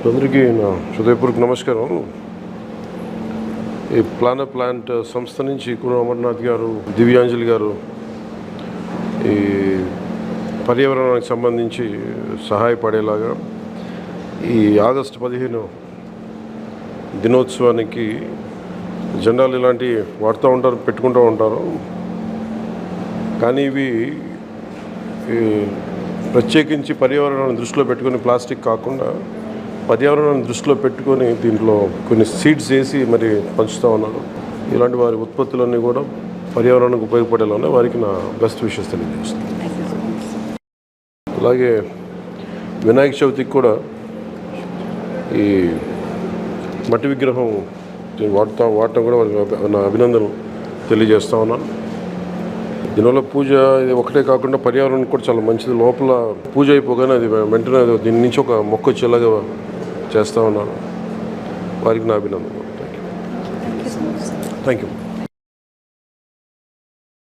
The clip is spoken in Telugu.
అందరికీ నా హృదయపూర్వక నమస్కారం. ఈ ప్లాంట్ సంస్థ నుంచి కురు అమర్నాథ్ గారు, దివ్యాంజలి గారు ఈ పర్యావరణానికి సంబంధించి సహాయపడేలాగా ఈ ఆగస్టు 15 దినోత్సవానికి జెండాలు ఇలాంటివి వాడుతూ ఉంటారు, పెట్టుకుంటూ ఉంటారు. కానీ ఇవి ప్రత్యేకించి పర్యావరణాన్ని దృష్టిలో పెట్టుకొని ప్లాస్టిక్ కాకుండా పర్యావరణాన్ని దృష్టిలో పెట్టుకొని దీంట్లో కొన్ని సీడ్స్ వేసి మరి పంచుతూ ఉన్నారు. ఇలాంటి వారి ఉత్పత్తులన్నీ కూడా పర్యావరణానికి ఉపయోగపడేలా ఉన్నాయి. వారికి నా బెస్ట్ విషెస్ తెలియజేస్తాను. అలాగే వినాయక చవితికి కూడా ఈ మట్టి విగ్రహం వాడటం కూడా వారికి నా అభినందనలు తెలియజేస్తూ ఉన్నాను. దీనివల్ల పూజ ఇది ఒకటే కాకుండా పర్యావరణం కూడా చాలా మంచిది. లోపల పూజ అయిపోగానే అది వెంటనే దీని నుంచి ఒక మొక్క వచ్చేలాగా చేస్తూ ఉన్నాను. వారికి నా అభినందనలు. Thank you.